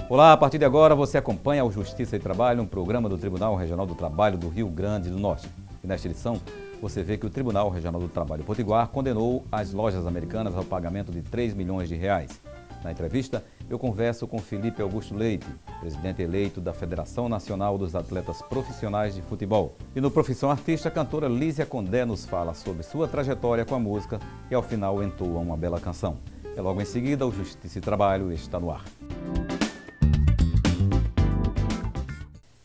Olá, a partir de agora você acompanha o Justiça e Trabalho, um programa do Tribunal Regional do Trabalho do Rio Grande do Norte. E nesta edição, você vê que o Tribunal Regional do Trabalho Potiguar condenou as lojas americanas ao pagamento de 3 milhões de reais. Na entrevista, eu converso com Felipe Augusto Leite, presidente eleito da Federação Nacional dos Atletas Profissionais de Futebol. E no Profissão Artista, a cantora Lísia Condé nos fala sobre sua trajetória com a música e ao final entoa uma bela canção. E logo em seguida, o Justiça e Trabalho está no ar.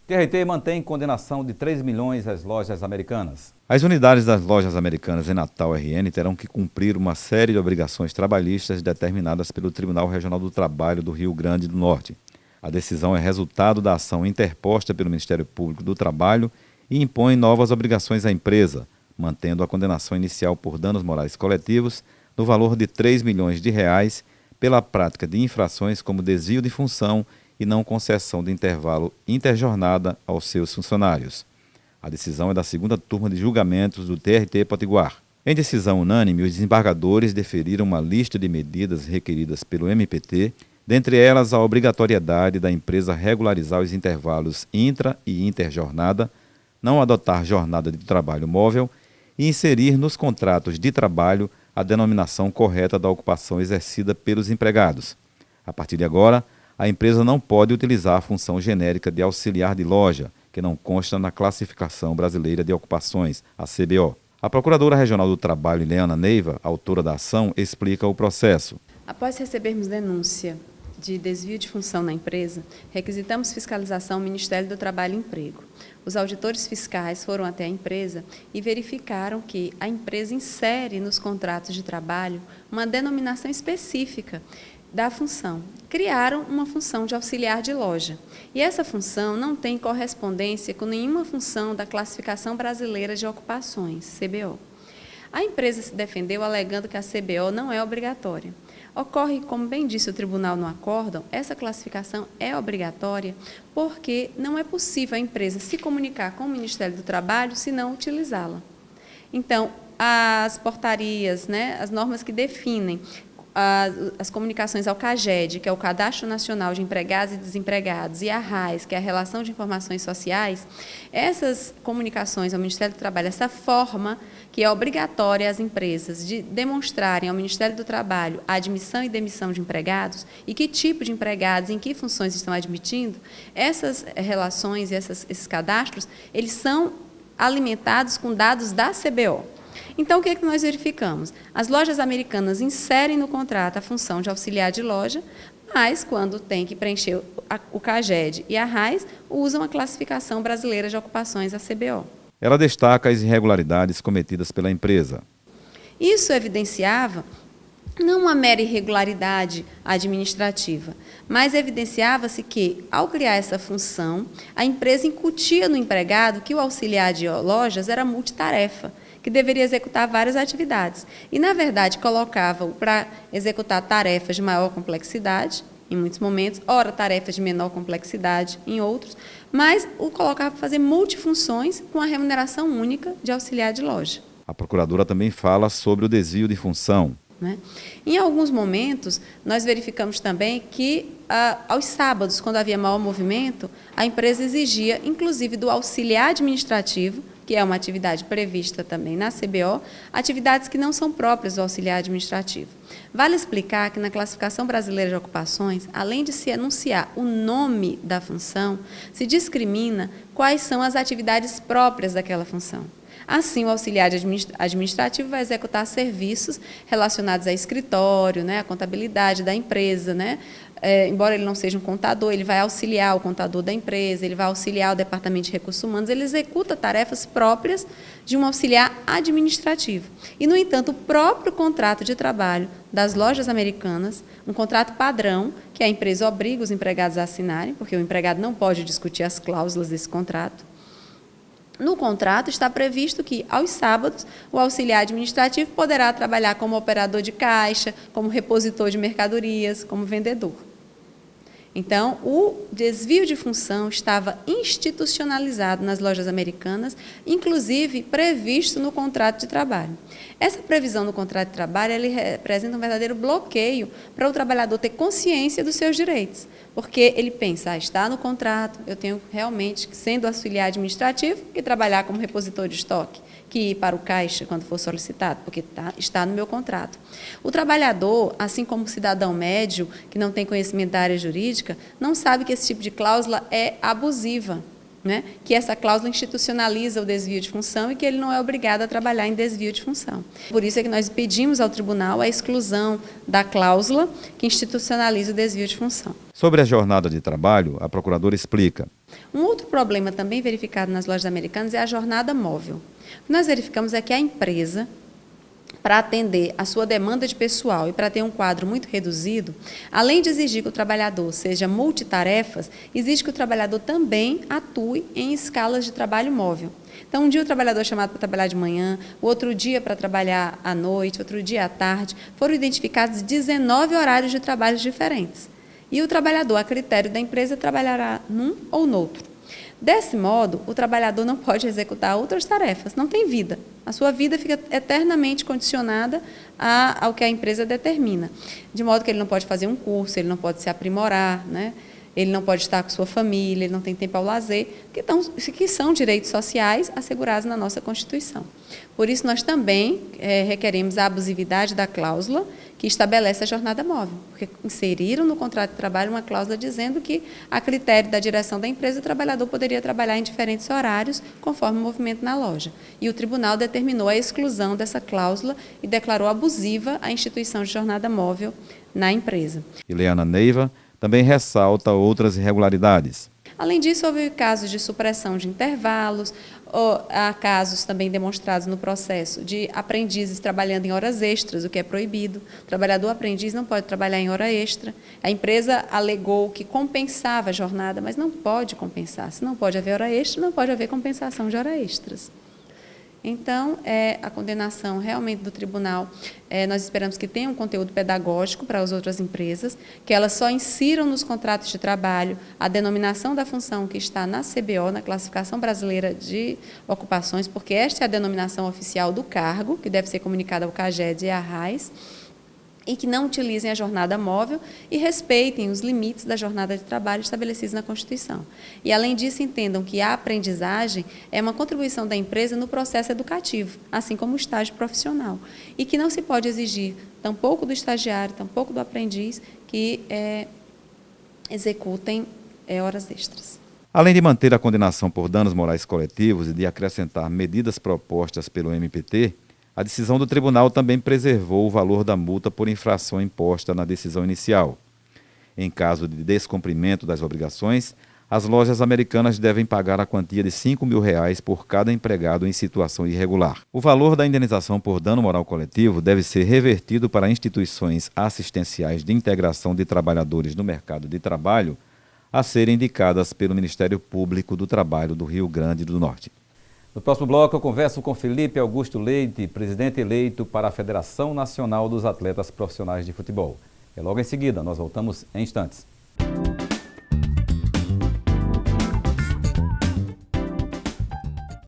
TRT mantém condenação de 3 milhões às lojas americanas. As unidades das lojas americanas em Natal RN terão que cumprir uma série de obrigações trabalhistas determinadas pelo Tribunal Regional do Trabalho do Rio Grande do Norte. A decisão é resultado da ação interposta pelo Ministério Público do Trabalho e impõe novas obrigações à empresa, mantendo a condenação inicial por danos morais coletivos no valor de 3 milhões de reais pela prática de infrações como desvio de função e não concessão de intervalo interjornada aos seus funcionários. A decisão é da segunda turma de julgamentos do TRT Potiguar. Em decisão unânime, os desembargadores deferiram uma lista de medidas requeridas pelo MPT, dentre elas a obrigatoriedade da empresa regularizar os intervalos intra- e interjornada, não adotar jornada de trabalho móvel e inserir nos contratos de trabalho a denominação correta da ocupação exercida pelos empregados. A partir de agora, a empresa não pode utilizar a função genérica de auxiliar de loja, que não consta na Classificação Brasileira de Ocupações, a CBO. A Procuradora Regional do Trabalho, Ileana Neiva, autora da ação, explica o processo. Após recebermos denúncia de desvio de função na empresa, requisitamos fiscalização ao Ministério do Trabalho e Emprego. Os auditores fiscais foram até a empresa e verificaram que a empresa insere nos contratos de trabalho uma denominação específica da função. Criaram uma função de auxiliar de loja. E essa função não tem correspondência com nenhuma função da Classificação Brasileira de Ocupações, CBO. A empresa se defendeu alegando que a CBO não é obrigatória. Ocorre, como bem disse o tribunal no acórdão, essa classificação é obrigatória porque não é possível a empresa se comunicar com o Ministério do Trabalho se não utilizá-la. Então, as portarias, as normas que definem as comunicações ao CAGED, que é o Cadastro Nacional de Empregados e Desempregados, e a RAIS, que é a Relação de Informações Sociais, essas comunicações ao Ministério do Trabalho, essa forma que é obrigatória às empresas de demonstrarem ao Ministério do Trabalho a admissão e demissão de empregados e que tipo de empregados, em que funções estão admitindo, essas relações e esses cadastros, eles são alimentados com dados da CBO. Então, o que é que nós verificamos? As lojas americanas inserem no contrato a função de auxiliar de loja, mas, quando tem que preencher o CAGED e a RAIS, usam a Classificação Brasileira de Ocupações, a CBO. Ela destaca as irregularidades cometidas pela empresa. Isso evidenciava não uma mera irregularidade administrativa, mas evidenciava-se que, ao criar essa função, a empresa incutia no empregado que o auxiliar de lojas era multitarefa, que deveria executar várias atividades. E, na verdade, colocava-o para executar tarefas de maior complexidade, em muitos momentos, ora tarefas de menor complexidade, em outros, mas o colocava para fazer multifunções com a remuneração única de auxiliar de loja. A procuradora também fala sobre o desvio de função. Em alguns momentos, nós verificamos também que, aos sábados, quando havia maior movimento, a empresa exigia, inclusive do auxiliar administrativo, que é uma atividade prevista também na CBO, atividades que não são próprias do auxiliar administrativo. Vale explicar que na Classificação Brasileira de Ocupações, além de se anunciar o nome da função, se discrimina quais são as atividades próprias daquela função. Assim, o auxiliar administrativo vai executar serviços relacionados a escritório, a contabilidade da empresa, embora ele não seja um contador, ele vai auxiliar o contador da empresa, ele vai auxiliar o departamento de recursos humanos, ele executa tarefas próprias de um auxiliar administrativo. E, no entanto, o próprio contrato de trabalho das lojas americanas, um contrato padrão, que a empresa obriga os empregados a assinarem, porque o empregado não pode discutir as cláusulas desse contrato. No contrato está previsto que, aos sábados, o auxiliar administrativo poderá trabalhar como operador de caixa, como repositor de mercadorias, como vendedor. Então, o desvio de função estava institucionalizado nas lojas Americanas, inclusive previsto no contrato de trabalho. Essa previsão no contrato de trabalho ele representa um verdadeiro bloqueio para o trabalhador ter consciência dos seus direitos, porque ele pensa, está no contrato, eu tenho realmente, sendo auxiliar administrativo, que trabalhar como repositor de estoque, que ir para o caixa quando for solicitado, porque está no meu contrato. O trabalhador, assim como o cidadão médio, que não tem conhecimento da área jurídica, não sabe que esse tipo de cláusula é abusiva, né? Que essa cláusula institucionaliza o desvio de função e que ele não é obrigado a trabalhar em desvio de função. Por isso é que nós pedimos ao tribunal a exclusão da cláusula que institucionaliza o desvio de função. Sobre a jornada de trabalho, a procuradora explica. Um outro problema também verificado nas lojas Americanas é a jornada móvel. O que nós verificamos é que a empresa, para atender a sua demanda de pessoal e para ter um quadro muito reduzido, além de exigir que o trabalhador seja multitarefas, exige que o trabalhador também atue em escalas de trabalho móvel. Então, um dia o trabalhador é chamado para trabalhar de manhã, o outro dia para trabalhar à noite, outro dia à tarde. Foram identificados 19 horários de trabalho diferentes. E o trabalhador, a critério da empresa, trabalhará num ou noutro. Desse modo, o trabalhador não pode executar outras tarefas, não tem vida. A sua vida fica eternamente condicionada ao que a empresa determina. De modo que ele não pode fazer um curso, ele não pode se aprimorar, né? Ele não pode estar com sua família, ele não tem tempo ao lazer, que são direitos sociais assegurados na nossa Constituição. Por isso, nós também requeremos a abusividade da cláusula que estabelece a jornada móvel, porque inseriram no contrato de trabalho uma cláusula dizendo que, a critério da direção da empresa, o trabalhador poderia trabalhar em diferentes horários, conforme o movimento na loja. E o tribunal determinou a exclusão dessa cláusula e declarou abusiva a instituição de jornada móvel na empresa. Ileana Neiva também ressalta outras irregularidades. Além disso, houve casos de supressão de intervalos, há casos também demonstrados no processo de aprendizes trabalhando em horas extras, o que é proibido. O trabalhador aprendiz não pode trabalhar em hora extra. A empresa alegou que compensava a jornada, mas não pode compensar. Se não pode haver hora extra, não pode haver compensação de horas extras. Então, a condenação realmente do tribunal, nós esperamos que tenha um conteúdo pedagógico para as outras empresas, que elas só insiram nos contratos de trabalho a denominação da função que está na CBO, na Classificação Brasileira de Ocupações, porque esta é a denominação oficial do cargo, que deve ser comunicada ao CAGED e à RAIS, e que não utilizem a jornada móvel e respeitem os limites da jornada de trabalho estabelecidos na Constituição. E, além disso, entendam que a aprendizagem é uma contribuição da empresa no processo educativo, assim como o estágio profissional, e que não se pode exigir tampouco do estagiário, tampouco do aprendiz, que executem horas extras. Além de manter a condenação por danos morais coletivos e de acrescentar medidas propostas pelo MPT, a decisão do tribunal também preservou o valor da multa por infração imposta na decisão inicial. Em caso de descumprimento das obrigações, as lojas Americanas devem pagar a quantia de R$ 5.000 por cada empregado em situação irregular. O valor da indenização por dano moral coletivo deve ser revertido para instituições assistenciais de integração de trabalhadores no mercado de trabalho a serem indicadas pelo Ministério Público do Trabalho do Rio Grande do Norte. No próximo bloco, eu converso com Felipe Augusto Leite, presidente eleito para a Federação Nacional dos Atletas Profissionais de Futebol. E logo em seguida, nós voltamos em instantes.